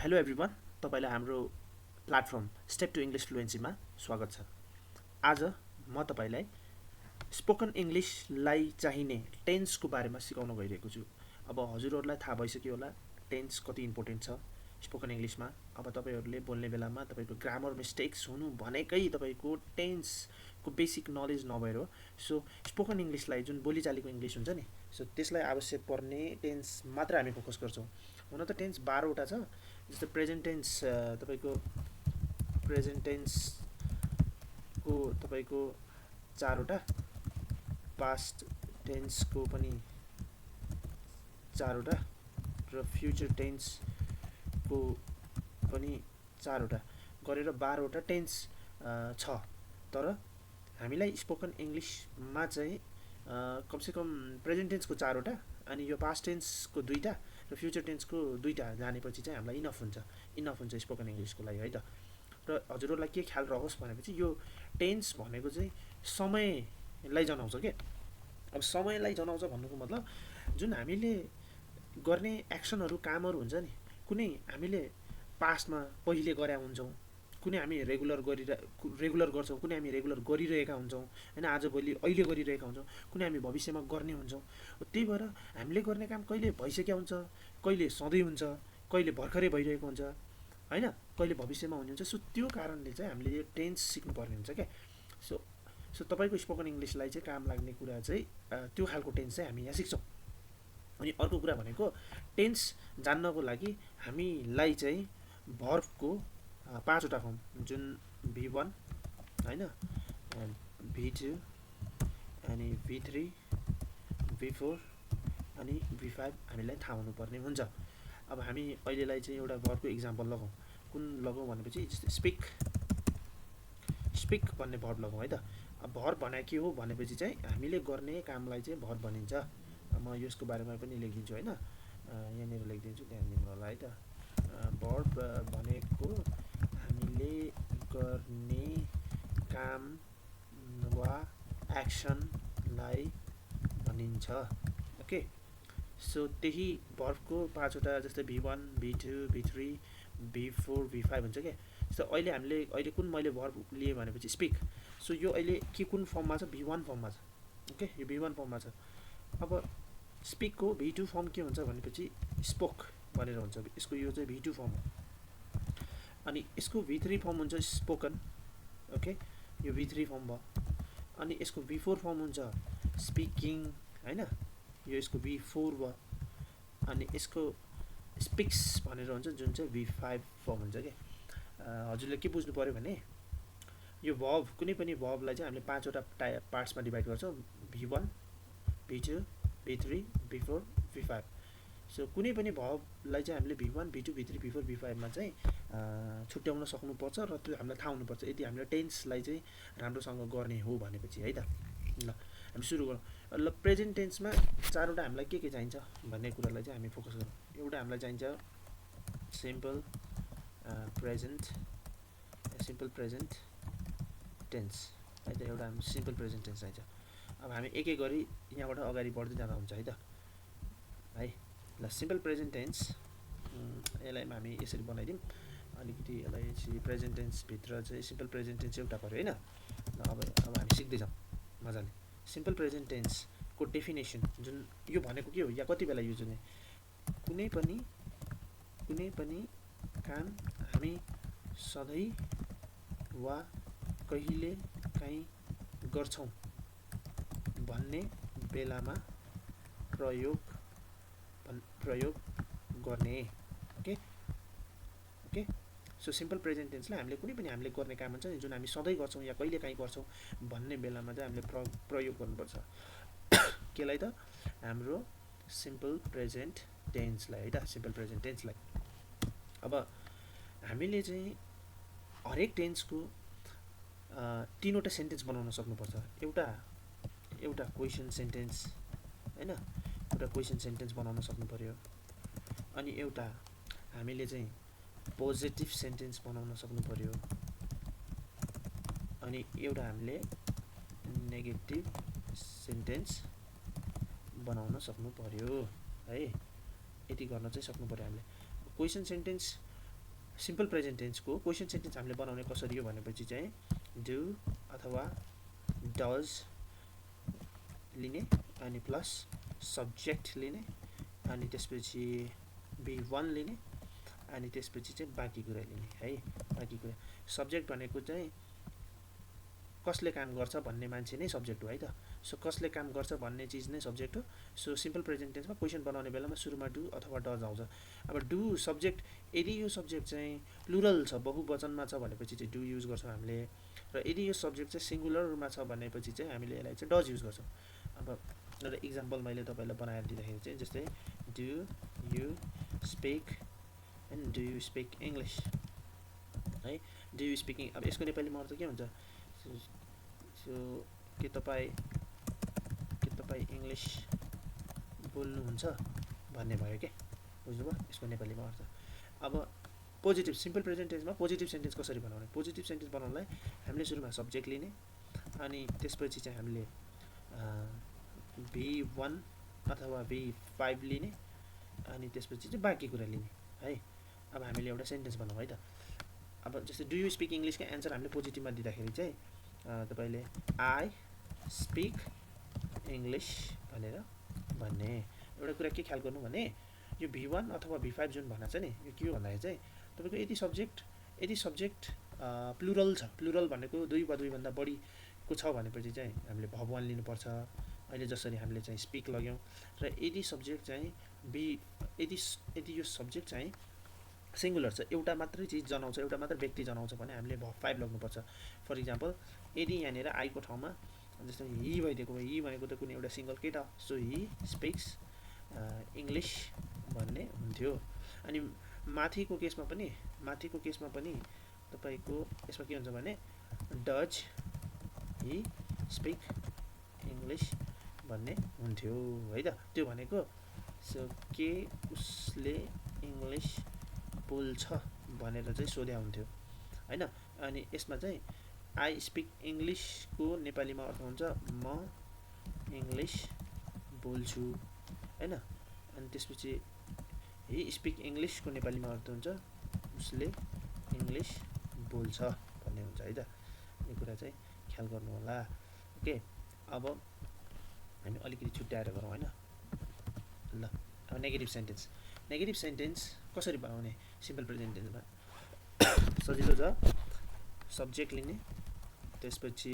Hello everyone, तपाईँलाई हाम्रो platform step to English फ्लुएन्सीमा स्वागत छ। आज म तपाईँलाई स्पोकन इङ्ग्लिसलाई चाहिने टेन्सको बारेमा सिकाउन गइरहेको छु। अब हजुरहरूलाई थाहा भइसक्यो होला टेन्स कति इम्पोर्टेन्ट छ स्पोकन इङ्ग्लिसमा। अब तपाईँहरूले बोल्ने बेलामा तपाईँको ग्रामर मिस्टेक्स हुनु भनेकै तपाईँको टेन्सको बेसिक नलेज नभएर हो। सो स्पोकन इङ्ग्लिसलाई जुन बोलीचालीको इङ्ग्लिस हुन्छ नि, सो त्यसलाई आवश्यक पर्ने टेन्स मात्र हामी फोकस गर्छौँ। हुन त टेन्स 12वटा छ, जस्तै प्रेजेन्ट टेन्स तपाईँको प्रेजेन्ट टेन्सको तपाईँको 4वटा, पास्ट टेन्सको पनि 4वटा र फ्युचर टेन्सको पनि 4वटा गरेर 12वटा टेन्स छ। तर हामीलाई स्पोकन इङ्ग्लिसमा चाहिँ कमसेकम प्रेजेन्ट टेन्सको 4वटा अनि यो पास्ट टेन्सको 2टा र फ्युचर टेन्सको 2टा जानेपछि चाहिँ हामीलाई इनफ हुन्छ स्पोकन इङ्ग्लिसको लागि, है त। र हजुरहरूलाई के ख्याल रहोस् भनेपछि यो टेन्स भनेको चाहिँ समयलाई जनाउँछ के। अब समयलाई जनाउँछ भन्नुको मतलब जुन हामीले गर्ने एक्सनहरू कामहरू हुन्छ नि, कुनै हामीले पास्टमा पहिले गरे हुन्छौँ, कुनै हामी रेगुलर गर्छौँ, कुनै हामी रेगुलर गरिरहेका हुन्छौँ होइन, आजभोलि अहिले गरिरहेका हुन्छौँ, कुनै हामी भविष्यमा गर्ने हुन्छौँ। त्यही भएर हामीले गर्ने काम कहिले भइसकेको हुन्छ, कहिले सधैँ हुन्छ, कहिले भर्खरै भइरहेको हुन्छ होइन, कहिले भविष्यमा हुने हुन्छ। सो त्यो कारणले चाहिँ हामीले यो टेन्स सिक्नुपर्ने हुन्छ क्या। सो तपाईँको स्पोकन इङ्ग्लिसलाई चाहिँ काम लाग्ने कुरा चाहिँ त्यो खालको टेन्स चाहिँ हामी यहाँ सिक्छौँ। अनि अर्को कुरा भनेको टेन्स जान्नको लागि हामीलाई चाहिँ भर्बको 5वटा फर्म, जुन V1 होइन, V2 अनि V3 V4 अनि V5 हामीलाई थाहा हुनुपर्ने हुन्छ। अब हामी अहिलेलाई चाहिँ एउटा भर्बको इक्जाम्पल लगाउँ। कुन लगाउँ भनेपछि स्पिक भन्ने भर्ब लगाउँ, है त। अब भर्ब भने के हो भनेपछि चाहिँ हामीले गर्ने कामलाई चाहिँ भर्ब भनिन्छ। म यसको बारेमा पनि लेखिदिन्छु होइन, यहाँनिर लेखिदिन्छु, ध्यान दिनु होला है त। भर्ब भनेको हामीले गर्ने काम वा एक्सनलाई भनिन्छ। ओके, सो त्यही भर्बको 5वटा, जस्तै V1 V2 V3 V4 V5 हुन्छ क्या। जस्तो अहिले कुन मैले भर्ब लिएँ भनेपछि स्पिक। सो यो अहिले के कुन फर्ममा छ? V1 फर्ममा छ। ओके, यो V1 फर्ममा छ। अब स्पिकको V2 फर्म के हुन्छ भनेपछि स्पोक भनेर हुन्छ। यसको यो चाहिँ V2 फर्म हो। अनि यसको V3 फर्म हुन्छ स्पोकन। ओके, यो V3 फर्म भयो। अनि यसको V4 फर्म हुन्छ स्पिकिङ होइन, यो यसको V4 भयो। अनि यसको स्पिक्स भनेर हुन्छ, जुन चाहिँ V5 फर्म हुन्छ क्या। हजुरले के बुझ्नु पऱ्यो भने यो भर्ब, कुनै पनि भर्बलाई चाहिँ हामीले 5वटा पार्ट्समा डिभाइड गर्छौँ, V1 V2 V3 V4 V5। So कुनै पनि भर्बलाई चाहिँ हामीले V1 V2 V3 V4 V5मा चाहिँ छुट्याउन सक्नुपर्छ र त्यो हामीलाई थाहा हुनुपर्छ, यदि हामीले टेन्सलाई चाहिँ राम्रोसँग गर्ने हो भनेपछि, है त। ल हामी सुरु गरौँ। ल प्रेजेन्ट टेन्समा 4वटा हामीलाई के चाहिन्छ भन्ने कुरालाई चाहिँ हामी फोकस गरौँ। एउटा हामीलाई चाहिन्छ सिम्पल प्रेजेन्ट टेन्स, है त। एउटा हामी सिम्पल प्रेजेन्ट टेन्स चाहिन्छ। अब हामी एक गरी यहाँबाट अगाडि बढ्दै जाँदा हुन्छ, है त। है ल, सिम्पल प्रेजेन्ट टेन्स यसलाई हामी यसरी बनाइदिउँ अलिकति। यसलाई प्रेजेन्ट टेन्सभित्र चाहिँ सिम्पल प्रेजेन्ट टेन्स एउटा पऱ्यो होइन। ल अब हामी सिक्दैछौँ मजाले। सिम्पल प्रेजेन्ट टेन्सको डेफिनेसन, जुन यो भनेको के हो या कति बेला युज हुने, कुनै पनि काम हामी सधैँ वा कहिले काहीँ गर्छौँ भन्ने बेलामा प्रयोग गर्ने। ओके, सो सिम्पल प्रेजेन्ट टेन्सलाई हामीले कुनै पनि हामीले गर्ने काम हुन्छ नि, जुन हामी सधैँ गर्छौँ या कहिले काहीँ गर्छौँ भन्ने बेलामा चाहिँ हामीले प्रयोग गर्नुपर्छ। केलाई त? हाम्रो सिम्पल प्रेजेन्ट टेन्सलाई, है त, सिम्पल प्रेजेन्ट टेन्सलाई। अब हामीले चाहिँ हरेक टेन्सको 3वटा सेन्टेन्स बनाउन सक्नुपर्छ। एउटा क्वेसन सेन्टेन्स होइन, एउटा क्वेसन सेन्टेन्स बनाउन सक्नु पऱ्यो। अनि एउटा हामीले चाहिँ पोजिटिभ सेन्टेन्स बनाउन सक्नु पऱ्यो। अनि एउटा हामीले नेगेटिभ सेन्टेन्स बनाउन सक्नु पऱ्यो, है। यति गर्न चाहिँ सक्नु पऱ्यो हामीले। क्वेसन सेन्टेन्स सिम्पल प्रेजेन्ट टेन्सको क्वेसन सेन्टेन्स हामीले बनाउने कसरी हो भनेपछि चाहिँ डु अथवा डज लिने अनि प्लस सब्जेक्ट लिने अनि त्यसपछि V1 लिने अनि त्यसपछि चाहिँ बाँकी कुरा लिने है। बाँकी कुरा सब्जेक्ट भनेको चाहिँ कसले काम गर्छ भन्ने मान्छे नै सब्जेक्ट हो है त। सो कसले काम गर्छ भन्ने चिज नै सब्जेक्ट हो। सो सिम्पल प्रेजेन्ट टेन्समा क्वेसन बनाउने बेलामा सुरुमा डु अथवा डज आउँछ। अब डु सब्जेक्ट यदि यो सब्जेक्ट चाहिँ प्लुरल छ बहुवचनमा छ भनेपछि चाहिँ डु युज गर्छौँ हामीले, र यदि यो सब्जेक्ट चाहिँ सिङ्गुलरमा छ भनेपछि चाहिँ हामीले यसलाई चाहिँ डज युज गर्छौँ। अब एउटा इक्जाम्पल मैले तपाईँलाई बनाएर दिँदाखेरि चाहिँ जस्तै do you speak and do you speak English है। डु यु स्पिकिङ, अब यसको नेपालीमा अर्थ के हुन्छ? सो के तपाईँ इङ्ग्लिस बोल्नुहुन्छ भन्ने भयो के, बुझ्नुभयो यसको नेपालीमा अर्थ। अब पोजिटिभ सिम्पल प्रेजेन्ट टेन्समा पोजिटिभ सेन्टेन्स कसरी बनाउने? पोजिटिभ सेन्टेन्स बनाउनलाई हामीले सुरुमा सब्जेक्ट लिने अनि त्यसपछि चाहिँ हामीले V1 अथवा V5 लिने अनि त्यसपछि चाहिँ बाँकी कुरा लिने है। अब हामीले एउटा सेन्टेन्स बनाऊँ है त। अब जस्तै डु यु स्पिक इङ्ग्लिसको एन्सर हामीले पोजिटिभमा दिँदाखेरि चाहिँ तपाईँले आई स्पिक इङ्ग्लिस भनेर भन्ने। एउटा कुरा के ख्याल गर्नु भने यो V1 अथवा V5 जुन भनेको छ नि, यो के हो भन्दाखेरि चाहिँ तपाईँको यदि सब्जेक्ट प्लुरल छ, प्लुरल भनेको दुई वा दुईभन्दा बढीको छ भनेपछि चाहिँ हामीले भगवान लिनुपर्छ। अहिले जसरी हामीले चाहिँ स्पिक लग्यौँ। र यदि सब्जेक्ट चाहिँ यदि यो सब्जेक्ट चाहिँ सिङ्गुलर छ, एउटा मात्रै चिज जनाउँछ, एउटा मात्रै व्यक्ति जनाउँछ भने हामीले V5 लग्नुपर्छ। फर इक्जाम्पल यदि यहाँनिर आईको ठाउँमा जस्तै हि भइदिएको भए, हि भनेको त कुनै एउटा सिङ्गल केटा, सो हि स्पिक्स इङ्ग्लिस भन्ने हुन्थ्यो। अनि माथिको केसमा पनि तपाईँको यसमा के हुन्छ भने डज हि स्पिक इङ्ग्लिस भन्ने हुन्थ्यो है त। त्यो भनेको सो के उसले इङ्ग्लिस बोल्छ भनेर चाहिँ सोध्या हुन्थ्यो हैन। अनि यसमा चाहिँ आई स्पिक इङ्ग्लिसको नेपालीमा अर्थ हुन्छ म इङ्ग्लिस बोल्छु हैन। अनि त्यसपछि हि स्पिक इङ्ग्लिसको नेपालीमा अर्थ हुन्छ उसले इङ्ग्लिस बोल्छ भन्ने हुन्छ है त। यो कुरा चाहिँ ख्याल गर्नु होला। ओके, अब हामी अलिकति छुट्याएर गरौँ हैन। ल, अब नेगेटिभ सेन्टेन्स कसरी बनाउने सिम्पल प्रेजेन्ट टेन्समा? सजिलो छ। सब्जेक्ट लिने, त्यसपछि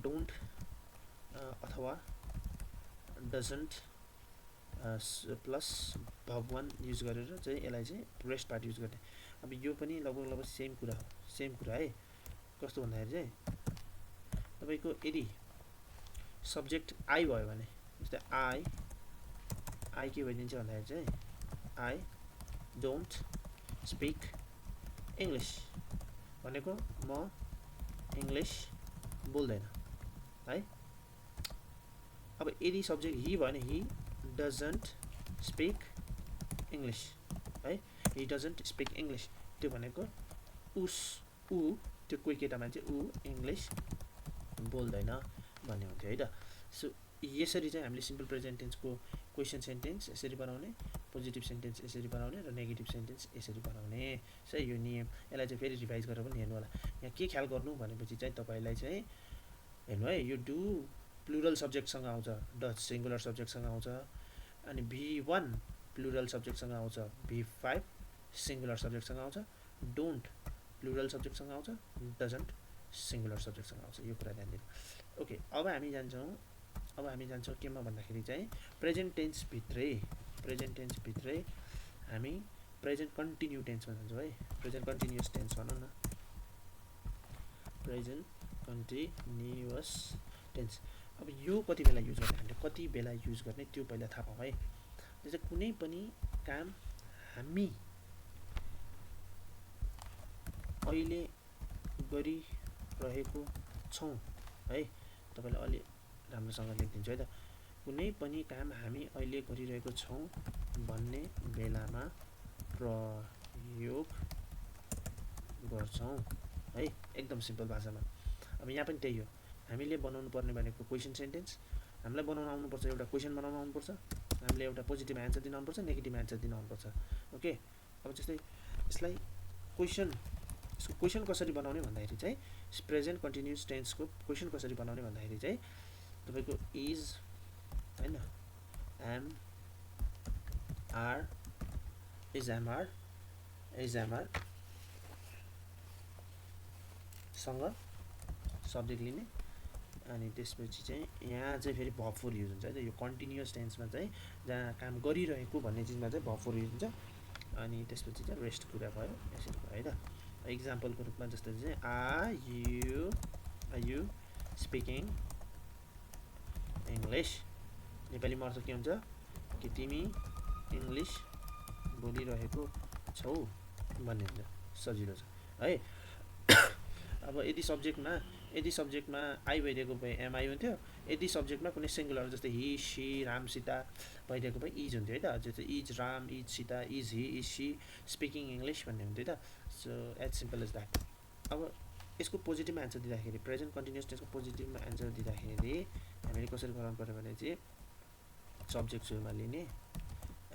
डोन्ट अथवा डजन्ट प्लस भगवान युज गरेर चाहिँ यसलाई चाहिँ रेस्ट पार्ट युज गर्ने। अब यो पनि लगभग सेम कुरा है। कस्तो भन्दाखेरि चाहिँ तपाईँको यदि सब्जेक्ट आई भयो भने जस्तै आई के भइदिन्छ भन्दाखेरि चाहिँ आई डोन्ट स्पिक इङ्ग्लिस भनेको म इङ्ग्लिस बोल्दैन है। अब यदि सब्जेक्ट हि भयो भने हि डजन्ट स्पिक इङ्ग्लिस है। हि डजन्ट स्पिक इङ्ग्लिस, त्यो भनेको त्यो कोही केटा मान्छे इङ्ग्लिस बोल्दैन भन्ने हुन्थ्यो है त। सो यसरी चाहिँ हामीले सिम्पल प्रेजेन्ट टेन्सको क्वेसन सेन्टेन्स यसरी बनाउने, पोजिटिभ सेन्टेन्स यसरी बनाउने र नेगेटिभ सेन्टेन्स यसरी बनाउने। सो यो नियम, यसलाई चाहिँ फेरि रिभाइज गरेर पनि हेर्नु होला। यहाँ के ख्याल गर्नु भनेपछि चाहिँ तपाईँलाई चाहिँ हेर्नु है, यो डु प्लुरल सब्जेक्टसँग आउँछ, डज सिङ्गुलर सब्जेक्टसँग आउँछ, अनि V1 प्लुरल सब्जेक्टसँग आउँछ, V5 सिङ्गुलर सब्जेक्टसँग आउँछ, डोन्ट प्लुरल सब्जेक्टसँग आउँछ, डजन्ट सिङ्गुलर सब्जेक्टसँग आउँछ। यो कुरा ध्यान दिनु। ओके, अब हामी जान्छौँ केमा भन्दाखेरि चाहिँ प्रेजेन्ट टेन्सभित्रै हामी प्रेजेन्ट कन्टिन्यू टेन्समा जान्छौँ है। प्रेजेन्ट कन्टिन्युअस टेन्स भनौँ न, प्रेजेन्ट कन्टिन्युअस टेन्स। अब यो कति बेला युज गर्ने, हामीले कति बेला युज गर्ने त्यो पहिला थाहा पाऊँ है। जस्तै कुनै पनि काम हामी अहिले गरिरहेको छौँ है। तपाईँलाई अलि राम्रोसँग लेखिदिन्छु है त। कुनै पनि काम हामी अहिले गरिरहेको छौँ भन्ने बेलामा प्रयोग गर्छौँ है, एकदम सिम्पल भाषामा। अब यहाँ पनि त्यही हो, हामीले बनाउनु पर्ने भनेको क्वेसन सेन्टेन्स। हामीलाई बनाउन आउनुपर्छ, एउटा क्वेसन बनाउन आउनुपर्छ, हामीले एउटा पोजिटिभ एन्सर दिन आउनुपर्छ, नेगेटिभ एन्सर दिन आउनुपर्छ। ओके, अब जस्तै यसलाई क्वेसन यसको क्वेसन कसरी बनाउने भन्दाखेरि चाहिँ प्रेजेन्ट कन्टिन्युस टेन्सको क्वेसन कसरी बनाउने भन्दाखेरि चाहिँ तपाईको इज हैन M R is M R सँग सब्जेक्ट लिने अनि त्यसपछि चाहिँ यहाँ चाहिँ फेरि भर्ब फोर युज हुन्छ है यो कन्टिन्युअस टेन्समा चाहिँ जहाँ काम गरिरहेको भन्ने चिजमा चाहिँ भर्ब फोर युज हुन्छ अनि त्यसपछि चाहिँ रेस्ट कुरा भयो यसरी भयो है त इक्जाम्पलको रूपमा जस्तै चाहिँ आर यु स्पिकिङ इङ्ग्लिस नेपालीमा अर्थ के हुन्छ कि तिमी इङ्ग्लिस बोलिरहेको छौ भन्ने हुन्छ सजिलो छ है अब यदि सब्जेक्टमा आई भइदिएको भए एमआई हुन्थ्यो यदि सब्जेक्टमा कुनै सिङ्गुलर जस्तै हि सी राम सीता भइदिएको भए इज हुन्थ्यो है त जस्तै is Ram is Sita is he is she speaking English भन्ने हुन्थ्यो त so as simple as that अब यसको पोजिटिभमा एन्सर दिँदाखेरि प्रेजेन्ट कन्टिन्युअस टेन्सको पोजिटिभमा एन्सर दिँदाखेरि हामीले कसरी गराउनु पर्यो भने चाहिँ सब्जेक्ट सुरुमा लिने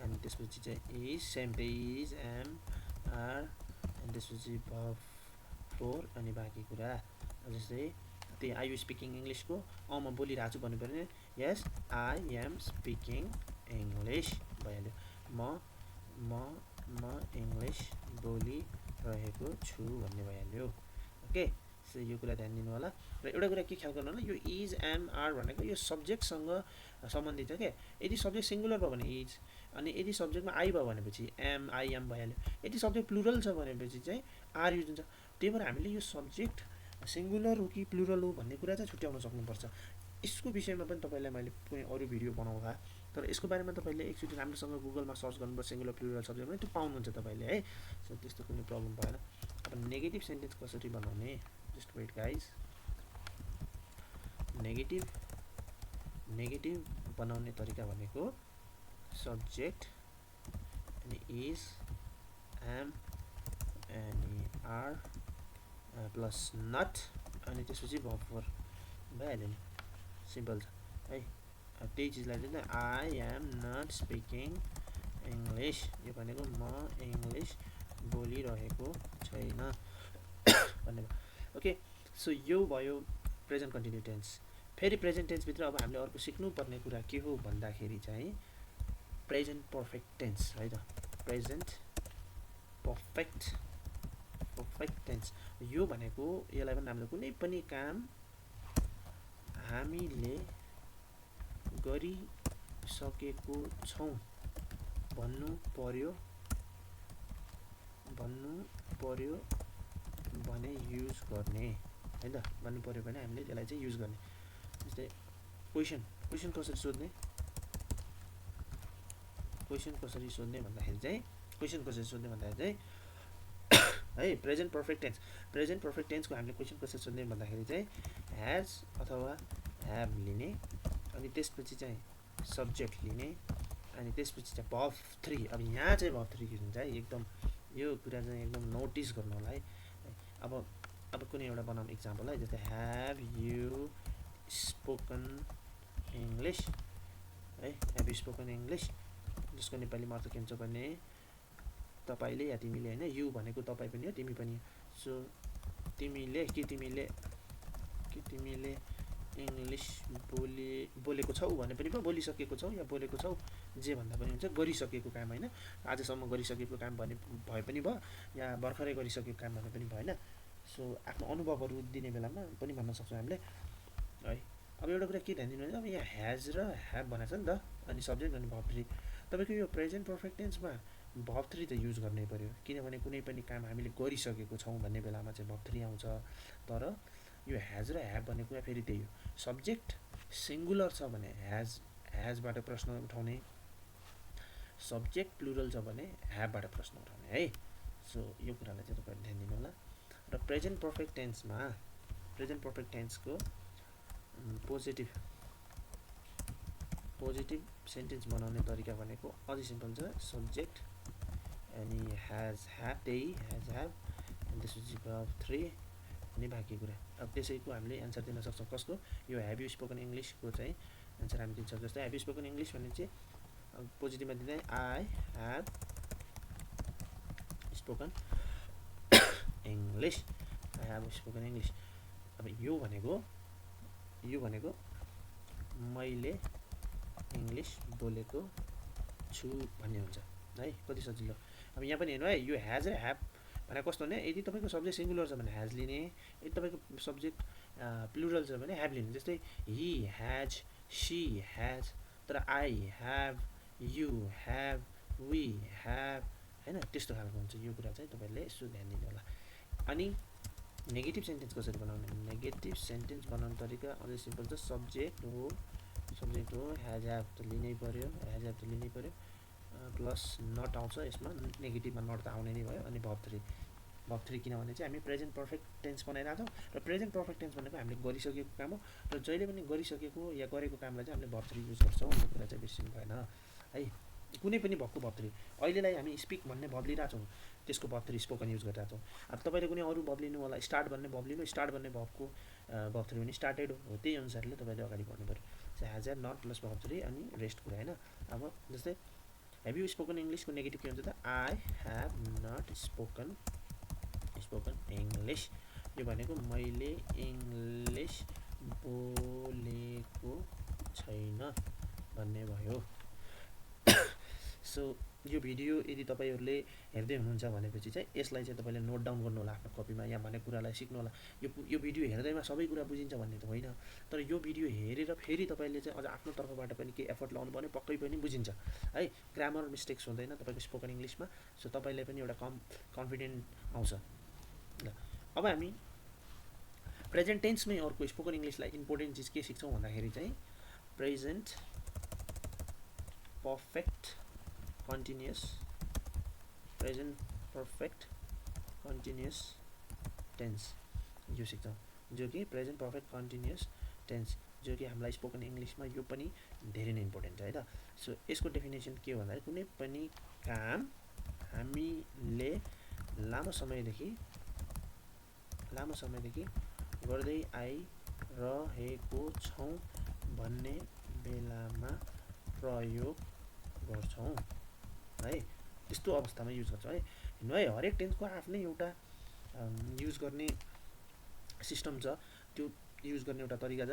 अनि त्यसपछि चाहिँ is same is M R अनि त्यसपछि भर्ब फोर अनि बाँकी कुरा जस्तै त्यही आर यु स्पिकिङ इङ्ग्लिसको म बोलिरहेको छु भन्नु पऱ्यो नि yes I am speaking English भइहाल्यो म इङ्ग्लिस बोलिरहेको छु भन्ने भइहाल्यो ओके सो यो कुरा ध्यान दिनु होला र एउटा कुरा के ख्याल गर्नु होला यो इज एम आर भनेको यो सब्जेक्टसँग सम्बन्धित छ क्या यदि सब्जेक्ट सिङ्गुलर भयो भने इज अनि यदि सब्जेक्टमा आई भयो भनेपछि एम आइएम भइहाल्यो यदि सब्जेक्ट प्लुरल छ भनेपछि चाहिँ आर युज हुन्छ त्यही भएर हामीले यो सब्जेक्ट सिङ्गुलर हो कि प्लुरल हो भन्ने कुरा चाहिँ छुट्याउन सक्नुपर्छ यसको विषयमा पनि तपाईँलाई मैले कुनै अरू भिडियो बनाउँदा तर यसको बारेमा तपाईँले एकचोटि राम्रोसँग गुगलमा सर्च गर्नुपर्छ सिङ्गुलर प्लुरल सब्जेक्ट पनि त्यो पाउनुहुन्छ तपाईँले है सो त्यस्तो कुनै प्रब्लम भएन अब नेगेटिभ सेन्टेन्स कसरी बनाउने जस्ट वेट गाइज नेगेटिभ बनाउने तरिका भनेको सब्जेक्ट अनि इज एम अनि आर प्लस नट अनि त्यसपछि भर्ब फोर भइहाल्यो नि सिम्पल छ है त्यही चिजलाई चाहिँ I am not speaking English यो भनेको म इङ्ग्लिस बोलिरहेको छैन भन्ने ओके सो यो भयो प्रेजेन्ट कन्टिन्यू टेन्स फेरि प्रेजेन्ट टेन्सभित्र अब हामीले अर्को सिक्नुपर्ने कुरा के हो भन्दाखेरि चाहिँ प्रेजेन्ट पर्फेक्ट टेन्स है त प्रेजेन्ट पर्फेक्ट टेन्स यो भनेको यसलाई पनि हामीले कुनै पनि काम हामीले गरिसकेको छौँ भन्नु पर्यो भने युज गर्ने है त भन्नु पर्यो भने हामीले त्यसलाई चाहिँ युज गर्ने जस्तै क्वेसन कसरी सोध्ने भन्दाखेरि चाहिँ है प्रेजेन्ट पर्फेक्ट टेन्सको हामीले क्वेसन कसरी सोध्ने भन्दाखेरि चाहिँ ह्याज अथवा ह्याभ लिने अनि त्यसपछि चाहिँ सब्जेक्ट लिने अनि त्यसपछि चाहिँ भर्ब थ्री अब यहाँ चाहिँ भर्ब थ्री हुन्छ है एकदम यो कुरा चाहिँ एकदम नोटिस गर्नु होला है अब कुनै एउटा बनाउँ इक्जाम्पल है जस्तै ह्याभ यु स्पोकन इङ्ग्लिस है जसको नेपालीमा अर्थ के हुन्छ भने तपाईँले या तिमीले होइन यु भनेको तपाईँ पनि हो तिमी पनि सो तिमीले इङ्ग्लिस बोलेको छौ भने पनि भयो बोलिसकेको छौ या बोलेको छौ जे भन्दा पनि हुन्छ गरिसकेको काम होइन आजसम्म गरिसकेको काम भने भए पनि भयो या भर्खरै गरिसकेको काम भने पनि भयो होइन सो आफ्नो अनुभवहरू दिने बेलामा पनि भन्न सक्छौँ हामीले है अब एउटा कुरा के ध्यान दिनु भने अब यहाँ ह्याज र ह्याभ भनेको छ नि त अनि सब्जेक्ट अनि भर्ब थ्री तपाईँको यो प्रेजेन्ट पर्फेक्ट टेन्समा भर्ब थ्री त युज गर्नै पर्यो किनभने कुनै पनि काम हामीले गरिसकेको छौँ भन्ने बेलामा चाहिँ भर्ब थ्री आउँछ तर यो ह्याज र ह्याभ भन्ने कुरा फेरि त्यही हो सब्जेक्ट सिङ्गुलर छ भने ह्याजबाट प्रश्न उठाउने सब्जेक्ट प्लुरल छ भने ह्याभबाट प्रश्न उठाउने है सो यो कुरालाई चाहिँ तपाईँले ध्यान दिनु होला र प्रेजेन्ट पर्फेक्ट टेन्सको पोजिटिभ सेन्टेन्स बनाउने तरिका भनेको अझै सिम्पल छ सब्जेक्ट अनि ह्याज ह्याभ अनि त्यसपछि भर्ब थ्री अनि बाँकी कुरा अब त्यसैको हामीले एन्सर दिन सक्छौँ कसको यो ह्याभ यु स्पोकन इङ्ग्लिसको चाहिँ एन्सर हामी दिन सक्छौँ जस्तै ह्याभ यु स्पोकन इङ्ग्लिस भने चाहिँ पोजिटिभमा दिँदा I have spoken English, I have spoken English. अब यो भनेको मैले इङ्ग्लिस बोलेको छु भन्ने हुन्छ है, कति सजिलो। अब यहाँ पनि हेर्नु है, यो ह्याज र ह्याभ भने कस्तो भने यदि तपाईँको सब्जेक्ट सिङ्गुलर छ भने ह्याज लिने, यदि तपाईँको सब्जेक्ट प्लुरल छ भने ह्याभ लिने। जस्तै हि ह्याज, सी ह्याज, तर I have, you have, we have होइन, त्यस्तो खालको हुन्छ। यो कुरा चाहिँ तपाईँले यसो ध्यान दिनु होला। अनि नेगेटिभ सेन्टेन्स कसरी बनाउने? नेगेटिभ सेन्टेन्स बनाउने तरिका अझै सिम्पल छ। सब्जेक्ट हो ह्याज ह्याभ त लिनै पऱ्यो, ह्याज ह्याभ त लिनै पऱ्यो, प्लस नट आउँछ यसमा, नेगेटिभमा नट त आउने नै भयो। अनि भर्ब थ्री किनभने चाहिँ हामी प्रेजेन्ट पर्फेक्ट टेन्स बनाइरहेको छौँ र प्रेजेन्ट पर्फेक्ट टेन्स भनेको हामीले गरिसकेको काम हो र जहिले पनि गरिसकेको या गरेको कामलाई चाहिँ हामीले भर्ब थ्री युज गर्छौँ। यो कुरा चाहिँ बिर्सिनु भएन है। कुनै पनि भर्बको भर्ब थ्री, अहिलेलाई हामी स्पिक भन्ने भर्ब लिइरहेको छौँ, त्यसको भर्ब थ्री स्पोकन युज गरिरहेको छौँ। अब तपाईँले कुनै अरू भर्ब लिनु होला, स्टार्ट भन्ने भर्ब लिनु, स्टार्ट भन्ने भर्बको भर्ब थ्री पनि स्टार्टेड हो, त्यही अनुसारले तपाईँले अगाडि बढ्नु पऱ्यो। Has have not plus verb three अनि रेस्ट कुरा होइन। अब जस्तै हेभ यु स्पोकन इङ्ग्लिसको नेगेटिभ के हुन्छ त? I have not spoken English. यो भनेको मैले इङ्ग्लिस बोलेको छैन भन्ने भयो। सो यो भिडियो यदि तपाईँहरूले हेर्दै हुनुहुन्छ भनेपछि चाहिँ यसलाई चाहिँ तपाईँले नोट डाउन गर्नु होला आफ्नो कपीमा, यहाँ भनेको कुरालाई सिक्नु होला। यो भिडियो हेर्दैमा सबै कुरा बुझिन्छ भन्ने त होइन, तर यो भिडियो हेरेर फेरि तपाईँले चाहिँ अझ आफ्नो तर्फबाट पनि केही एफर्ट लाउनु भने पक्कै पनि बुझिन्छ है। ग्रामर मिस्टेक्स हुँदैन तपाईँको स्पोकन इङ्ग्लिसमा। सो तपाईँले पनि एउटा कन्फिडेन्ट आउँछ। ल अब हामी प्रेजेन्ट टेन्समै अर्को स्पोकन इङ्ग्लिसलाई इम्पोर्टेन्ट चिज के सिक्छौँ भन्दाखेरि चाहिँ प्रेजेन्ट पर्फेक्ट कन्टिन्युस टेन्स यो सिक्छौँ, जो कि प्रेजेन्ट पर्फेक्ट कन्टिन्युस टेन्स, जो कि हामीलाई स्पोकन इङ्ग्लिसमा यो पनि धेरै नै इम्पोर्टेन्ट छ है त। सो यसको डेफिनेसन के हो भन्दाखेरि कुनै पनि काम हामीले लामो समयदेखि गर्दै आइरहेको छौँ भन्ने बेलामा प्रयोग गर्छौँ है। यस्तो अवस्थामा युज गर्छौँ है। हेर्नु है, हरेक टेन्सको आफ्नै एउटा युज गर्ने सिस्टम छ, त्यो युज गर्ने एउटा तरिका छ।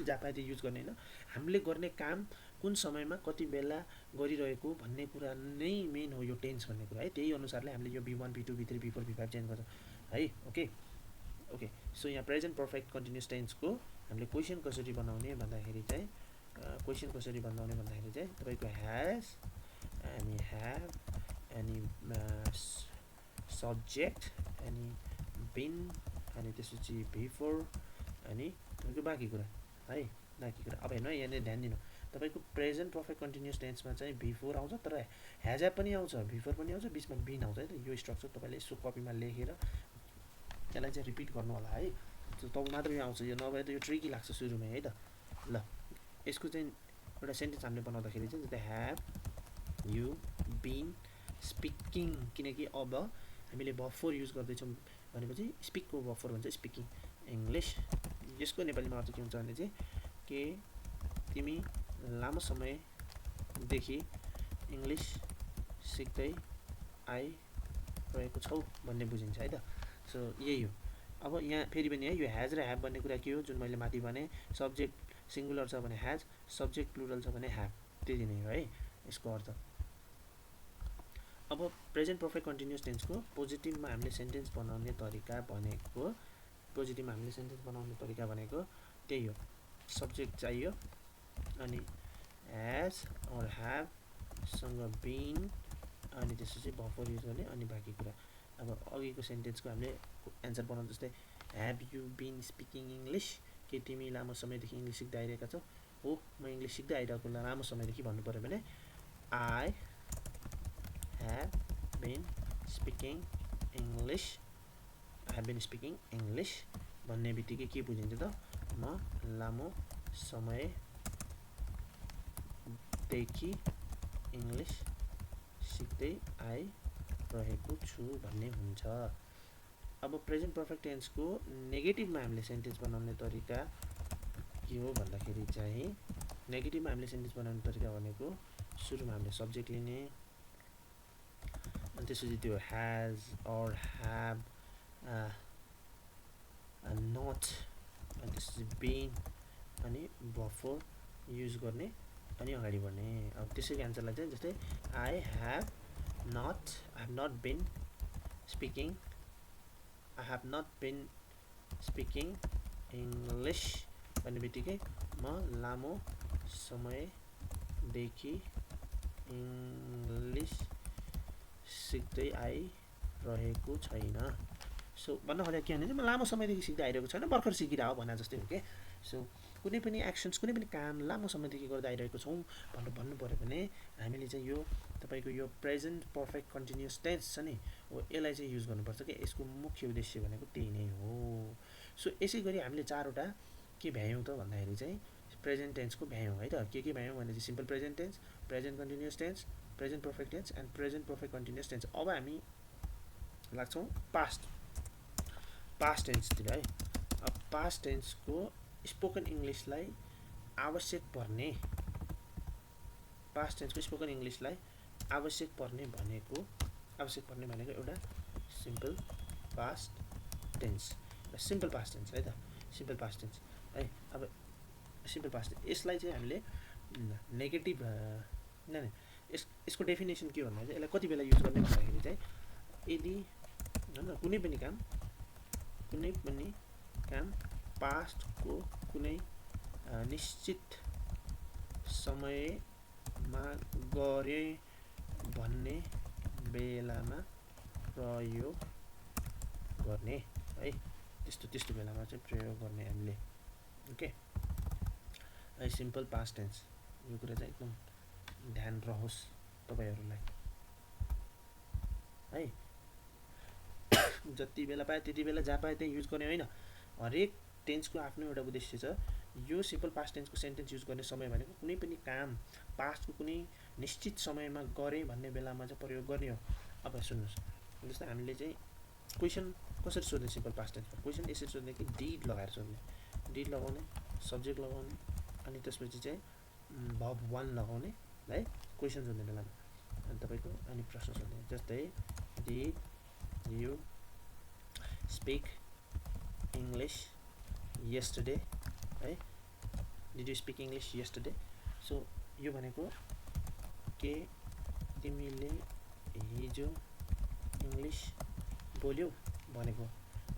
जहाँ पाए त्यो युज गर्ने होइन, हामीले गर्ने काम कुन समयमा कति बेला गरिरहेको भन्ने कुरा नै मेन हो यो टेन्स भन्ने कुरा है। त्यही अनुसारले हामीले यो B1 B2 B3 B4 B5 change गर्छौँ है। ओके सो यहाँ प्रेजेन्ट पर्फेक्ट कन्टिन्युस टेन्सको हामीले क्वेसन कसरी बनाउने भन्दाखेरि चाहिँ तपाईँको ह्याज अनि ह्याभ अनि सब्जेक्ट अनि बिन अनि त्यसपछि बिफोर अनि तपाईँको बाँकी कुरा है, बाँकी कुरा। अब हेर्नु है, यहाँनिर ध्यान दिनु, तपाईँको प्रेजेन्ट पर्फेक्ट कन्टिन्युस टेन्समा चाहिँ बिफोर आउँछ, तर ह्याज ह्याभ पनि आउँछ, बिफोर पनि आउँछ, बिचमा बिन आउँछ है त। यो स्ट्रक्चर तपाईँले यसो कपीमा लेखेर त्यसलाई चाहिँ रिपिट गर्नु होला है, तब मात्र यो आउँछ। यो नभए त यो ट्रिकी लाग्छ सुरुमै है त। ल यसको चाहिँ एउटा सेन्टेन्स हामीले बनाउँदाखेरि चाहिँ जस्तै ह्याभ यु बिन स्पिकिङ, किनकि अब हामीले भर्ब फोर युज गर्दैछौँ भनेपछि स्पिकको भर्ब फोर भन्छ स्पिकिङ इङ्ग्लिस। यसको नेपालीमा अर्थ के हुन्छ भने चाहिँ के तिमी लामो समयदेखि इङ्ग्लिस सिक्दै आइरहेको छौ भन्ने बुझिन्छ है त। सो यही हो। अब यहाँ फेरि पनि है, यो ह्याज र ह्याभ भन्ने कुरा के हो, जुन मैले माथि भने सब्जेक्ट सिङ्गुलर छ भने ह्याज, सब्जेक्ट प्लुरल छ भने ह्याभ, त्यति नै हो है यसको अर्थ। अब प्रेजेन्ट पर्फेक्ट कन्टिन्युस टेन्सको पोजिटिभमा हामीले सेन्टेन्स बनाउने तरिका भनेको त्यही हो। सब्जेक्ट चाहियो अनि ह्याज अर ह्याभसँग बिन अनि त्यसपछि भर्ब फोर युज गर्ने अनि बाँकी कुरा। अब अघिको सेन्टेन्सको हामीले एन्सर बनाउँ, जस्तै have you been speaking English, के तिमी लामो समयदेखि इङ्ग्लिस सिक्दै आइरहेका छौ? हो, म इङ्ग्लिस सिक्दै आइरहेको लामो समयदेखि भन्नु पऱ्यो भने I have been speaking English भन्ने बित्तिकै के बुझिन्छ त? म लामो समयदेखि इङ्ग्लिस सिक्दै आइरहेको छु भन्ने हुन्छ। अब प्रेजेन्ट पर्फेक्ट टेन्सको नेगेटिभमा हामीले सेन्टेन्स बनाउने तरिका के हो भन्दाखेरि चाहिँ नेगेटिभमा हामीले सेन्टेन्स बनाउने तरिका भनेको सुरुमा हामीले सब्जेक्ट लिने, अनि त्यसपछि त्यो ह्याज अर ह्याभ नट अनि त्यसपछि बिन अनि बफोर युज गर्ने अनि अगाडि बढ्ने। अब त्यसैको एन्सरलाई चाहिँ जस्तै I have not been speaking English भन्ने बित्तिकै म लामो समयदेखि इङ्ग्लिस सिक्दै आइरहेको छैन। सो भन्न खोजेको के भने चाहिँ म लामो समयदेखि सिक्दै आइरहेको छैन, भर्खर सिकिरह भन्ने जस्तै हो कि। सो कुनै पनि एक्सन्स कुनै पनि काम लामो समयदेखि गर्दै आइरहेको छौँ भन्नु पऱ्यो भने हामीले चाहिँ यो तपाईँको यो प्रेजेन्ट पर्फेक्ट कन्टिन्युस टेन्स छ नि हो यसलाई चाहिँ युज गर्नुपर्छ कि यसको मुख्य उद्देश्य भनेको त्यही नै हो। सो यसै गरी हामीले चारवटा के भ्यायौँ त भन्दाखेरि चाहिँ प्रेजेन्ट टेन्सको भ्यायौँ है त। के भ्यायौँ भने चाहिँ simple present tense, present continuous tense, present perfect tense and present perfect continuous tense. अब हामी लाग्छौँ पास्ट टेन्सतिर है। अब पास्ट टेन्सको स्पोकन इङ्ग्लिसलाई आवश्यक पर्ने भनेको एउटा सिम्पल पास्ट टेन्स है त। सिम्पल पास्ट टेन्स है। अब सिम्पल पास्ट टेन्स यसलाई चाहिँ हामीले नेगेटिभ यसको डेफिनेसन के हो भन्दा चाहिँ यसलाई कति बेला युज गर्ने भन्दाखेरि चाहिँ यदि होइन कुनै पनि काम पास्टको कुनै निश्चित समयमा गरे भन्ने बेलामा प्रयोग गर्ने है। त्यस्तो बेलामा चाहिँ प्रयोग गर्ने हामीले ओके है। सिम्पल पास्ट टेन्स यो कुरा चाहिँ एकदम ध्यान रहोस् तपाईँहरूलाई है। जति बेला पाए त्यति बेला जहाँ पाए त्यही युज गर्ने होइन। हरेक टेन्सको आफ्नो एउटा उद्देश्य छ। यो सिम्पल पास्ट टेन्सको सेन्टेन्स युज गर्ने समय भनेको कुनै पनि काम पास्टको कुनै निश्चित समयमा गरे भन्ने बेलामा चाहिँ प्रयोग गर्ने हो। अब सुन्नुहोस्, जस्तै हामीले चाहिँ क्वेसन कसरी सोध्ने सिम्पल पास्ट टेन्समा क्वेसन यसरी सोध्ने कि डिड लगाएर सोध्ने, डिड लगाउने, सब्जेक्ट लगाउने अनि त्यसपछि चाहिँ भर्ब वान लगाउने है क्वेसन सोध्ने बेलामा। अनि तपाईँको अनि प्रश्न सोध्ने जस्तै did you speak English yesterday है। Did you speak English yesterday। सो यो भनेको के तिमीले हिजो इङ्ग्लिस बोल्यौ भनेको।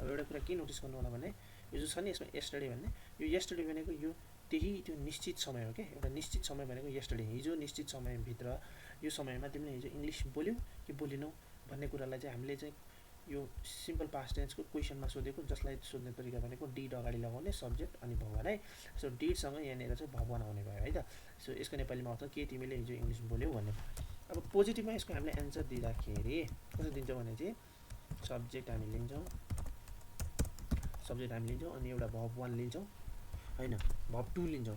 अब एउटा कुरा के नोटिस गर्नु होला भने यो जो छ नि यसमा yesterday भन्ने यो yesterday भनेको यो त्यो निश्चित समय हो क्या। एउटा निश्चित समय भनेको yesterday हिजो निश्चित समयभित्र यो समयमा तिमीले हिजो इङ्ग्लिस बोल्यौ कि बोलेनौ भन्ने कुरालाई चाहिँ हामीले चाहिँ यो सिम्पल पास्ट टेन्सको क्वेसनमा सोधेको, जसलाई सोध्ने तरिका भनेको डिड अगाडि लगाउने सब्जेक्ट अनि भगवान है। सो डिडसँग यहाँनिर चाहिँ भगवान आउने भयो है त। सो यसको नेपालीमा आउँछ के तिमीले हिजो इङ्ग्लिस बोल्यौ भन्ने। अब पोजिटिभमा यसको हामीले एन्सर दिँदाखेरि कसरी दिन्छौँ भने चाहिँ सब्जेक्ट हामी लिन्छौँ अनि एउटा भर्ब वान लिन्छौँ होइन, भर्ब टू लिन्छौँ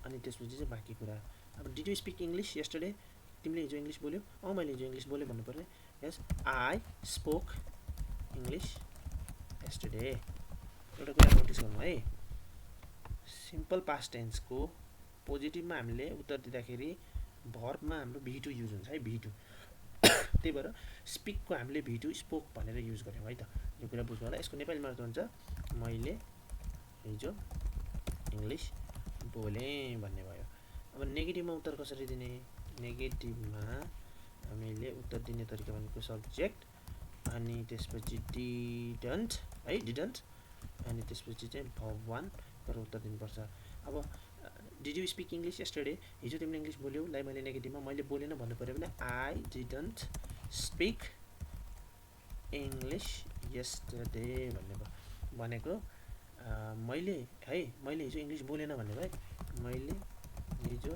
अनि त्यसपछि चाहिँ बाँकी कुरा। अब did you speak English yesterday तिमीले हिजो इङ्ग्लिस बोल्यौ। मैले हिजो इङ्ग्लिस बोलेँ भन्नु पर्ने। Yes I spoke English yesterday। एउटा कुरा नोटिस गर्नु है, सिम्पल पास्ट टेन्सको पोजिटिभमा हामीले उत्तर दिँदाखेरि भर्बमा हाम्रो V2 युज हुन्छ है, V2। त्यही भएर स्पिकको हामीले V2 स्पोक भनेर युज गऱ्यौँ है त। यो कुरा बुझ्नु होला। यसको नेपालीमा अर्थ हुन्छ मैले हिजो इङ्ग्लिस बोलेँ भन्ने भयो। अब नेगेटिभमा उत्तर कसरी दिने? नेगेटिभमा हामीले उत्तर दिने तरिका भनेको सब्जेक्ट अनि त्यसपछि डिडन्ट है, डिडन्ट अनि त्यसपछि चाहिँ भर्ब वान गरेर उत्तर दिनुपर्छ। अब did you speak English yesterday हिजो तिमीले इङ्ग्लिस बोल्यौ लाई मैले नेगेटिभमा मैले बोलेन भन्नु पऱ्यो भने I didn't speak English yesterday भन्ने भयो। भनेको मैले हिजो इङ्ग्लिस बोलेन भन्ने भयो। मैले हिजो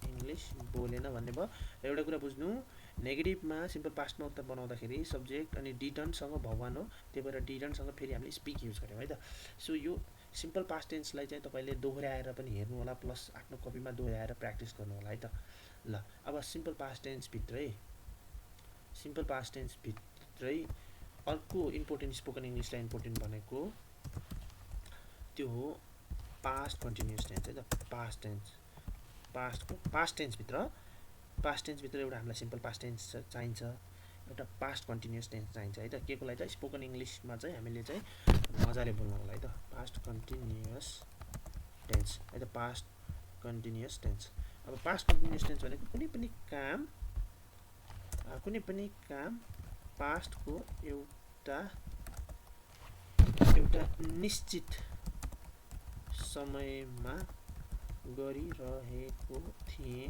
इङ्ग्लिस बोलेन भन्ने भयो। र एउटा कुरा बुझ्नु, नेगेटिभमा सिम्पल पास्टमा उत्तर बनाउँदाखेरि सब्जेक्ट अनि डिडन्टसँग भगवान हो, त्यही भएर डिडन्टसँग फेरि हामीले स्पिक युज गऱ्यौँ है त। सो यो सिम्पल पास्ट टेन्सलाई चाहिँ तपाईँले दोहोऱ्याएर पनि हेर्नु होला, प्लस आफ्नो कपीमा दोहोऱ्याएर प्र्याक्टिस गर्नु होला है त। ल अब सिम्पल पास्ट टेन्सभित्रै अर्को इम्पोर्टेन्ट स्पोकन इङ्ग्लिसलाई इम्पोर्टेन्ट भनेको त्यो हो पास्ट कन्टिन्युस टेन्स है त। पास्ट टेन्सभित्र एउटा हामीलाई सिम्पल पास्ट टेन्स चाहिन्छ। एउटा पास्ट कन्टिन्युअस टेन्स चाहिन्छ है त के को लागि त स्पोकन इङ्ग्लिसमा चाहिँ हामीले चाहिँ मजाले बोल्नको लागि त पास्ट कन्टिन्युअस टेन्स है त पास्ट कन्टिन्युअस टेन्स अब पास्ट कन्टिन्युअस टेन्स भनेको कुनै पनि काम पास्टको एउटा निश्चित समयमा गरिरहेको थिएँ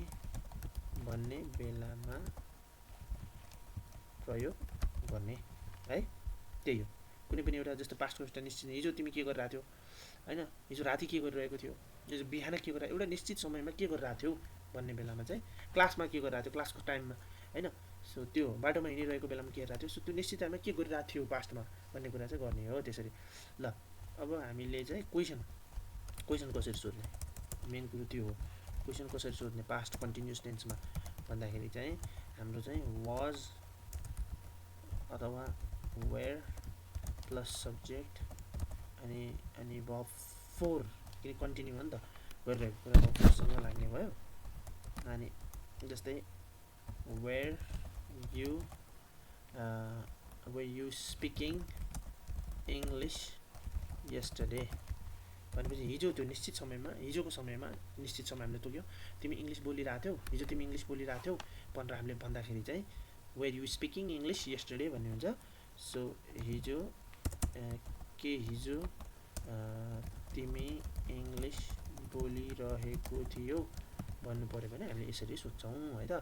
भन्ने बेलामा प्रयोग गर्ने है त्यही हो कुनै पनि एउटा जस्तो पास्टको एउटा निश्चित हिजो तिमी के गरिरहेको थियौ हैन हिजो राति के गरिरहेको थियो हिजो बिहान के गरिरहेको एउटा निश्चित समयमा के गरिरहेको थियौ भन्ने बेलामा चाहिँ क्लासमा के गरिरहेको थियो क्लासको टाइममा हैन सो त्यो बाटोमा हिँडिरहेको बेलामा के गरिरहेको थियो सो त्यो निश्चित टाइममा के गरिरहेको थियो पास्टमा भन्ने कुरा चाहिँ गर्ने हो त्यसरी ल अब हामीले चाहिँ क्वेसन कसरी सोध्ने मेन कुरो त्यो हो क्वेसन कसरी सोध्ने पास्ट कन्टिन्युअस टेन्समा भन्दाखेरि चाहिँ हाम्रो चाहिँ वाज अथवा वेयर प्लस सब्जेक्ट अनि भर्ब फोर किन कन्टिन्यू हो नि त गरिरहेको कुरा भर्ब फोरसँग लाग्ने भयो अनि जस्तै were you speaking English yesterday भनेपछि हिजो त्यो निश्चित समयमा हिजोको समयमा निश्चित समय हामीले तोक्यो तिमी इङ्ग्लिस बोलिरहेको थियौ हिजो तिमी इङ्ग्लिस बोलिरहेको थियौ भनेर हामीले भन्दाखेरि चाहिँ were you speaking English yesterday भन्ने हुन्छ सो हिजो तिमी इङ्ग्लिस बोलिरहेको थियौ भन्नु पऱ्यो भने हामीले यसरी सोध्छौँ है त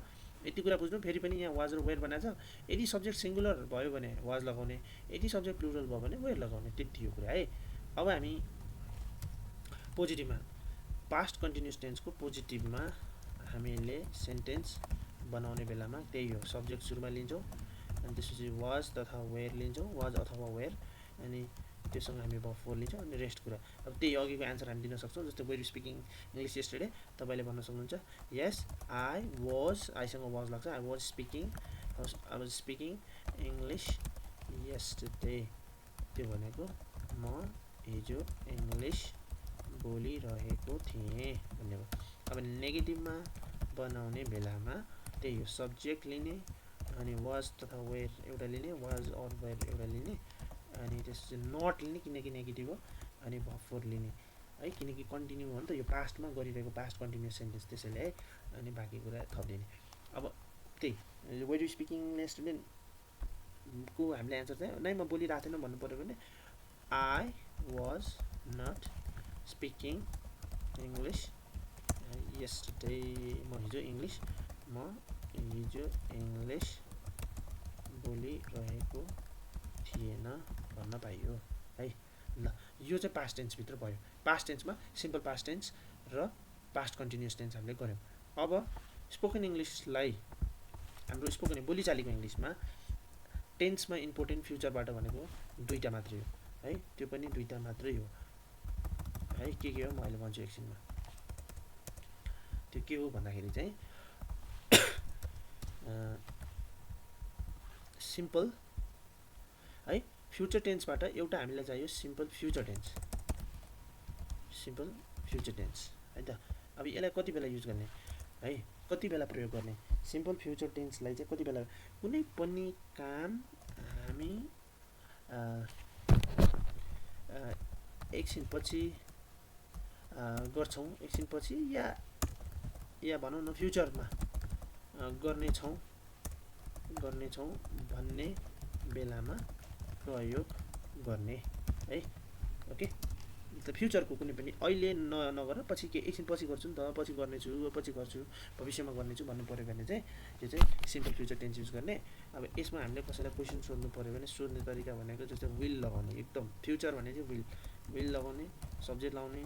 यति कुरा बुझ्नु फेरि पनि यहाँ वाज र वेयर बनाएको छ यदि सब्जेक्ट सिङ्गुलर भयो भने वाज लगाउने यदि सब्जेक्ट प्लुरल भयो भने वेयर लगाउने त्यति हो कुरा है अब हामी पोजिटिभमा पास्ट कन्टिन्युअस टेन्सको पोजिटिभमा हामीले सेन्टेन्स बनाउने बेलामा त्यही हो सब्जेक्ट सुरुमा लिन्छौँ अनि त्यसपछि वाज तथा वेयर लिन्छौँ वाज अथवा वेयर अनि त्योसँग हामी भर्ब फोर लिन्छौँ अनि रेस्ट कुरा अब त्यही अघिको एन्सर हामी दिन सक्छौँ जस्तै were you speaking English yesterday तपाईँले भन्न सक्नुहुन्छ यस आईसँग वाज लाग्छ I was speaking English yesterday त्यो भनेको म हिजो इङ्ग्लिस बोलिरहेको थिएँ भन्ने भयो अब नेगेटिभमा बनाउने बेलामा त्यही हो सब्जेक्ट लिने अनि वाज तथा वेयर एउटा लिने वाज अर वेयर एउटा लिने अनि त्यसपछि नट लिने किनकि नेगेटिभ हो अनि भर्ब फोर लिने है किनकि कन्टिन्यू हो नि त यो पास्टमा गरिरहेको पास्ट कन्टिन्युअस सेन्टेन्स त्यसैले है अनि बाँकी कुरा थपिदिने अब त्यही वेयर यु स्पिकिङ यस्टरडे को हामीले एन्सर चाहिँ नै म बोलिरहेको थिएन भन्नु पऱ्यो भने I was not speaking English yesterday म हिजो इङ्ग्लिस बोलिरहेको थिएन भन्न पाइयो है ल यो चाहिँ पास्ट टेन्सभित्र भयो पास्ट टेन्समा सिम्पल पास्ट टेन्स र पास्ट कन्टिन्युअस टेन्स हामीले गऱ्यौँ अब स्पोकन इङ्ग्लिसलाई हाम्रो स्पोकन बोलीचालीको इङ्ग्लिसमा टेन्समा इम्पोर्टेन्ट फ्युचरबाट भनेको दुईवटा मात्रै हो है त्यो पनि दुईवटा मात्रै हो है के हो म अहिले भन्छु एकछिनमा त्यो के हो भन्दाखेरि चाहिँ सिम्पल है फ्युचर टेन्सबाट एउटा हामीलाई चाहियो सिम्पल फ्युचर टेन्स है त अब यसलाई कति बेला युज गर्ने है कति बेला प्रयोग गर्ने सिम्पल फ्युचर टेन्सलाई चाहिँ कति बेला कुनै पनि काम हामी एकछिनपछि गर्छौँ एकछिनपछि या भनौँ न फ्युचरमा गर्नेछौँ भन्ने बेलामा प्रयोग गर्ने है ओके त फ्युचरको कुनै पनि अहिले नगर पछि के एकछिन पछि गर्छु नि त पछि गर्छु भविष्यमा गर्नेछु भन्नु पऱ्यो भने चाहिँ त्यो चाहिँ सिम्पल फ्युचर टेन्स युज गर्ने अब यसमा हामीले कसैलाई क्वेसन सोध्नु पऱ्यो भने सोध्ने तरिका भनेको जस्तै विल लगाउने एकदम फ्युचर भने चाहिँ विल लगाउने सब्जेक्ट लगाउने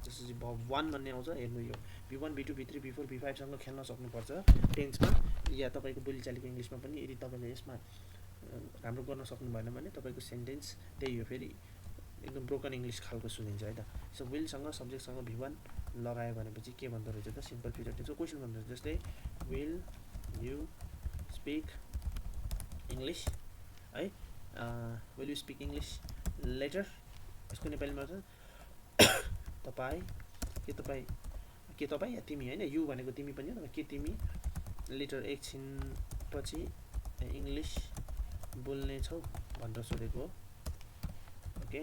जसरी भर्ब वान भन्ने आउँछ हेर्नु यो V1 V2 V3 V4 V5सँग खेल्न सक्नुपर्छ टेन्समा या तपाईँको बोलीचालीको इङ्ग्लिसमा पनि यदि तपाईँले यसमा राम्रो गर्न सक्नु भएन भने तपाईँको सेन्टेन्स त्यही हो फेरि एकदम ब्रोकन इङ्ग्लिस खालको सुनिन्छ है त सो विलसँग सब्जेक्टसँग V1 लगायो भनेपछि के भन्दो रहेछ त सिम्पल फ्युचर टेन्सको क्वेसन भन्दो रहेछ जस्तै विल यु स्पिक इङ्ग्लिस है will you speak English later यसको नेपालीमा छ तपाईँ या तिमी होइन यु भनेको तिमी पनि हो के तिमी लेटर एकछिनपछि इङ्ग्लिस बोल्ने छौ भनेर सोधेको हो। ओके,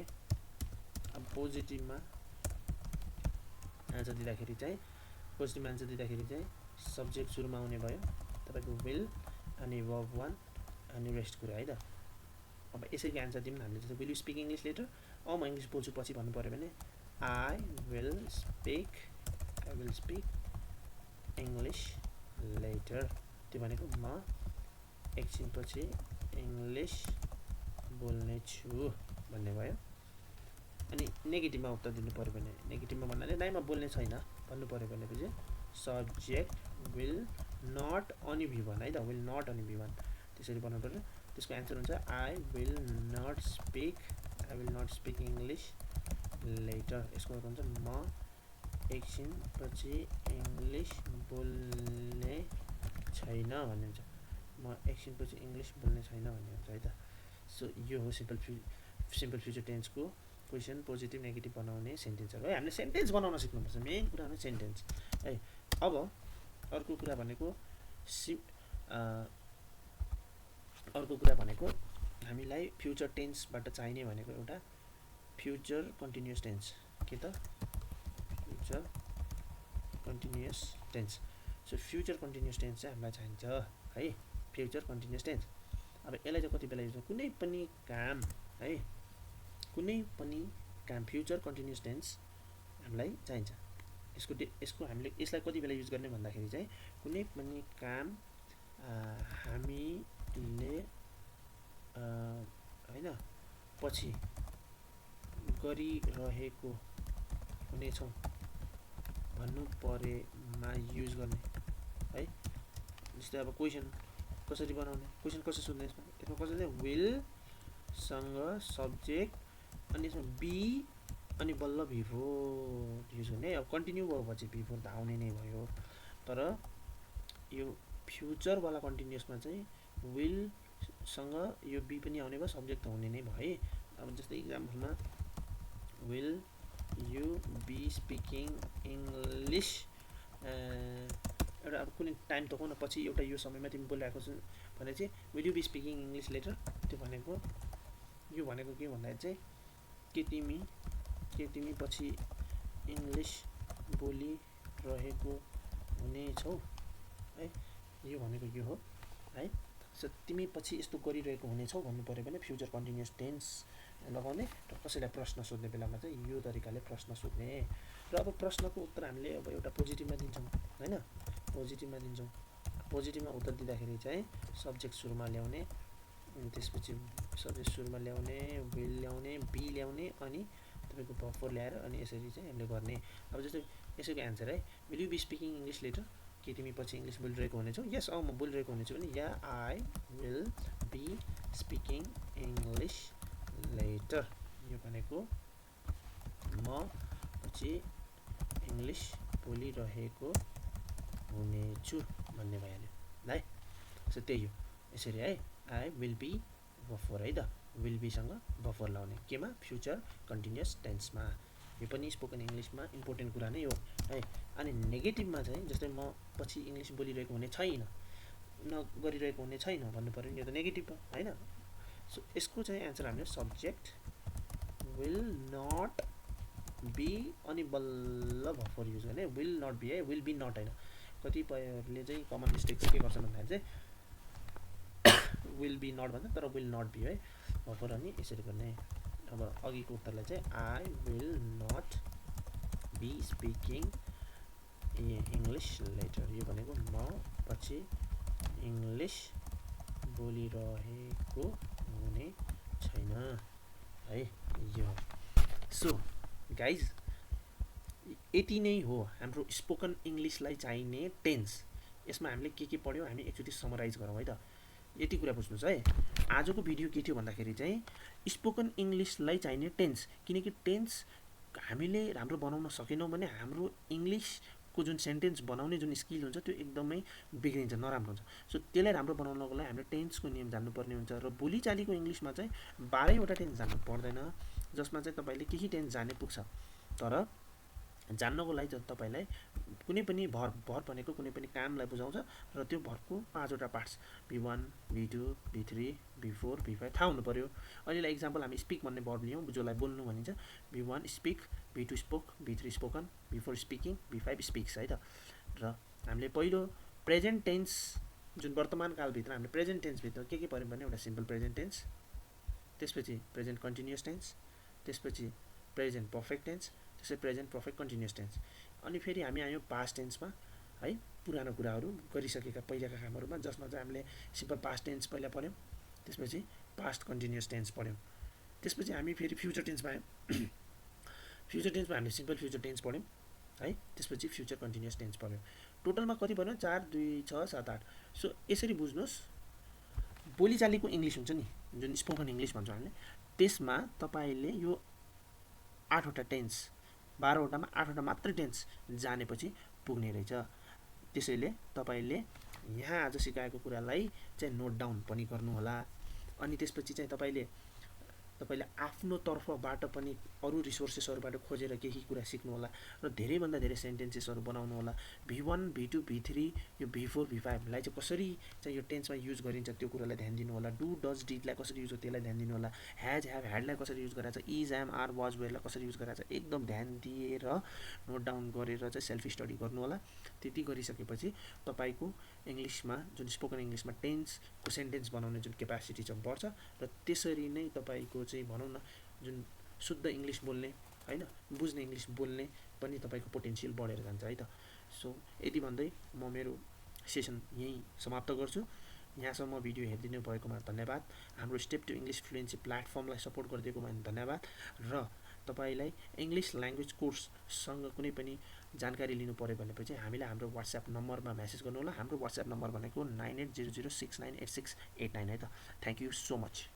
अब पोजिटिभमा आन्सर दिँदाखेरि चाहिँ सब्जेक्ट सुरुमा आउने भयो तपाईँको विल अनि वर्ब 1 अनि रेस्ट कुरा है त। अब यसैको आन्सर दिउँ न हामीले, जस्तो will you speak English later, म इङ्ग्लिस बोल्छु पछि भन्नु पऱ्यो भने I will speak English later, त्यो भनेको म एकछिनपछि इङ्ग्लिस बोल्ने छु भन्ने भयो। अनि नेगेटिभमा उत्तर दिनु पऱ्यो भने, नेगेटिभमा भन्नाले नाइ म बोल्ने छैन भन्नु पऱ्यो भनेपछि सब्जेक्ट विल नट अनि भी वान है त, विल नट अनि भी वान त्यसरी बनाउनु पर्यो। त्यसको एन्सर हुन्छ I will not speak English later. यसको अर्थ हुन्छ म एकछिनपछि इङ्ग्लिस बोल्ने छैन भन्ने हुन्छ, म एकछिनपछि इङ्ग्लिस बोल्ने छैन भन्ने हुन्छ है त। सो यो हो सिम्पल फ्युचर टेन्सको क्वेसन पोजिटिभ नेगेटिभ बनाउने सेन्टेन्सहरू है। हामीले सेन्टेन्स बनाउन सिक्नुपर्छ, मेन कुरा हो सेन्टेन्स है। अब अर्को कुरा भनेको हामीलाई फ्युचर टेन्सबाट चाहिने भनेको एउटा फ्युचर कन्टिन्युअस टेन्स, के त future continuous tense. So future continuous tense चाहिँ हामीलाई चाहिन्छ है, फ्युचर कन्टिन्युअस टेन्स। अब यसलाई चाहिँ कति बेला युज गर्छ, कुनै पनि काम है, कुनै पनि काम फ्युचर कन्टिन्युअस टेन्स हामीलाई चाहिन्छ। यसको हामीले यसलाई कति बेला युज गर्ने भन्दाखेरि चाहिँ कुनै पनि काम हामीले हैन पछि गरिरहेको हुनेछौँ भन्नु परेमा युज गर्ने है। जस्तै अब क्वेसन कसरी बनाउने, क्वेसन कसरी सोध्ने, यसमा कसरी चाहिँ विलसँग सब्जेक्ट अनि यसमा बी अनि बल्ल बिफोर युज गर्ने। अब कन्टिन्यू भएपछि बिफोर त आउने नै भयो, तर यो फ्युचरवाला कन्टिन्युअसमा चाहिँ विलसँग यो बी पनि आउने भयो, सब्जेक्ट त हुने नै भयो है। अब जस्तै इक्जाम्पलमा will you be speaking English, एउटा अब कुनै टाइम त न पछि एउटा यो समयमा तिमी बोलिरहेको छु भने चाहिँ will you be speaking English later, त्यो भनेको यो भनेको के भन्दाखेरि चाहिँ के तिमी पछि इङ्ग्लिस बोलिरहेको हुनेछौ है, यो भनेको यो हो है। सो तिमी पछि यस्तो गरिरहेको हुनेछौ भन्नु पऱ्यो भने फ्युचर कन्टिन्युअस टेन्स लगाउने र कसैलाई प्रश्न सोध्ने बेलामा चाहिँ यो तरिकाले प्रश्न सोध्ने। र अब प्रश्नको उत्तर हामीले अब एउटा पोजिटिभमा दिन्छौँ हैन, पोजिटिभमा उत्तर दिँदाखेरि चाहिँ सब्जेक्ट सुरुमा ल्याउने, त्यसपछि सब्जेक्ट सुरुमा ल्याउने, विल ल्याउने, बी ल्याउने अनि तपाईँको बफोर ल्याएर अनि यसरी चाहिँ हामीले गर्ने। अब जस्तै यसैको एन्सर है, will you be speaking English later, के तिमी पछि इङ्ग्लिस बोलिरहेको हुनेछौ, यस म बोलिरहेको हुनेछु भने या I will be speaking English later, यो भनेको म पछि इङ्ग्लिस बोलिरहेको हुनेछु भन्ने भइहाल्यो है। सो त्यही हो, यसरी है, आई विल बी बफोर है त, विल बीसँग बफोर लाउने केमा, फ्युचर कन्टिन्युअस टेन्समा। यो पनि स्पोकन इङ्ग्लिसमा इम्पोर्टेन्ट कुरा नै हो है। अनि नेगेटिभमा चाहिँ जस्तै म पछि इङ्ग्लिस बोलिरहेको हुने छैन, गरिरहेको हुने छैन भन्नु पऱ्यो नि, यो त नेगेटिभ हो हैन। सो यसको चाहिँ एन्सर हामीले सब्जेक्ट विल नट बी अनि बल्ल बफोर युज गर्ने, विल नट बी है, विल बी नट होइन। कतिपयहरूले चाहिँ कमन मिस्टेक चाहिँ के गर्छ भन्दाखेरि चाहिँ विल बी नट भन्छ तर विल नट बी है, बफोर अनि यसरी गर्ने। अब अघिको उत्तरलाई चाहिँ I will not be speaking English later, यो भनेको म पछि इङ्ग्लिस बोलिरहेको हुने छैन है, यो। सो गाइज यति नै हो हाम्रो स्पोकन इङ्ग्लिसलाई चाहिने टेन्स। यसमा हामीले के पढ्यौँ हामी एकचोटि समराइज गरौँ है त। यति कुरा बुझ्नुहोस् है, आजको भिडियो के थियो भन्दाखेरि चाहिँ स्पोकन इङ्ग्लिसलाई चाहिने टेन्स, किनकि टेन्स हामीले राम्रो बनाउन सकेनौँ भने हाम्रो इङ्ग्लिसको जुन सेन्टेन्स बनाउने जुन स्किल हुन्छ त्यो एकदमै बिग्रिन्छ, नराम्रो हुन्छ। सो त्यसलाई राम्रो बनाउनको लागि हामीले टेन्सको नियम जान्नुपर्ने हुन्छ। र बोलीचालीको इङ्ग्लिसमा चाहिँ 12वटा टेन्स जान्नु पर्दैन, जसमा चाहिँ तपाईँले केही टेन्स जाने पुग्छ, तर जान्नको लागि तपाईँलाई कुनै पनि भर भनेको कुनै पनि कामलाई बुझाउँछ र त्यो भरको 5वटा parts V1, V2, V3, V4, V5 थाहा हुनु पऱ्यो। अहिले इक्जाम्पल हामी स्पिक भन्ने भर्ब लियौँ जसलाई बोल्नु भनिन्छ। V1 speak, V2 spoke, V3 spoken, V4 speaking, V5 speaks है त। र हामीले पहिलो प्रेजेन्ट टेन्स जुन वर्तमान कालभित्र हामीले प्रेजेन्ट टेन्सभित्र के पऱ्यौँ भने एउटा सिम्पल प्रेजेन्ट टेन्स, त्यसपछि प्रेजेन्ट कन्टिन्युअस टेन्स, त्यसपछि प्रेजेन्ट पर्फेक्ट टेन्स, त्यसपछि प्रेजेन्ट पर्फेक्ट कन्टिन्युअस टेन्स। अनि फेरि हामी आयौँ पास्ट टेन्समा है, पुरानो कुराहरू गरिसकेका पहिलाका कामहरूमा, जसमा चाहिँ हामीले सिम्पल पास्ट टेन्स पहिला पढ्यौँ, त्यसपछि पास्ट कन्टिन्युअस टेन्स पढ्यौँ। त्यसपछि हामी फेरि फ्युचर टेन्समा आयौँ। फ्युचर टेन्समा हामीले सिम्पल फ्युचर टेन्स पढ्यौँ है, त्यसपछि फ्युचर कन्टिन्युअस टेन्स पढ्यौँ। टोटलमा कति पढ्यौँ? 4, 2, 6, 7, 8। सो यसरी बुझ्नुहोस्, बोलीचालीको इङ्ग्लिस हुन्छ नि, जुन स्पोकन इङ्ग्लिस भन्छौँ हामीले, त्यसमा तपाईँले यो 8वटा टेन्स, 12वटामा 8वटा मात्रै टेन्स जानेपछि पुग्ने रहेछ। त्यसैले तपाईँले यहाँ आज सिकाएको कुरालाई चाहिँ नोट डाउन पनि गर्नुहोला। अनि त्यसपछि चाहिँ तपाईँले आफ्नो तर्फबाट पनि अरू रिसोर्सेसहरूबाट खोजेर केही कुरा सिक्नुहोला र धेरैभन्दा धेरै सेन्टेन्सेसहरू बनाउनु होला। V1, V2, V3, यो V4, V5लाई चाहिँ कसरी चाहिँ यो टेन्समा युज गरिन्छ त्यो कुरालाई ध्यान दिनु होला। डु, डज, डिडलाई कसरी युज हो त्यसलाई ध्यान दिनु होला। ह्याज, ह्याभ, ह्याडलाई कसरी युज गराएको छ, इज, एम, आर, वाज, वेयरलाई कसरी युज गराएको छ, एकदम ध्यान दिएर नोट डाउन गरेर चाहिँ सेल्फ स्टडी गर्नु होला। त्यति गरिसकेपछि तपाईँको इङ्ग्लिसमा जुन स्पोकन इङ्ग्लिसमा टेन्सको सेन्टेन्स बनाउने जुन क्यापासिटी चाहिँ बढ्छ र त्यसरी नै तपाईँको चाहिँ भनौँ न जुन शुद्ध इङ्ग्लिस बोल्ने हैन, बुझ्ने इङ्ग्लिस बोल्ने पनि तपाईँको पोटेन्सियल बढेर जान्छ है त। सो यति भन्दै म मेरो सेसन यहीँ समाप्त गर्छु। यहाँसम्म भिडियो हेरिदिनु भएकोमा धन्यवाद। हाम्रो स्टेप टु इङ्ग्लिस फ्लुएन्सी प्लेटफर्मलाई सपोर्ट गरिदिएकोमा धन्यवाद। र तपाईँलाई इङ्ग्लिस ल्याङ्ग्वेज कोर्ससँग कुनै पनि जानकारी लिनु पऱ्यो भनेपछि हामीलाई हाम्रो वाट्सएप नम्बरमा मेसेज गर्नु होला। हाम्रो वाट्सएप नम्बर भनेको 9800698689 है त। Thank you so much.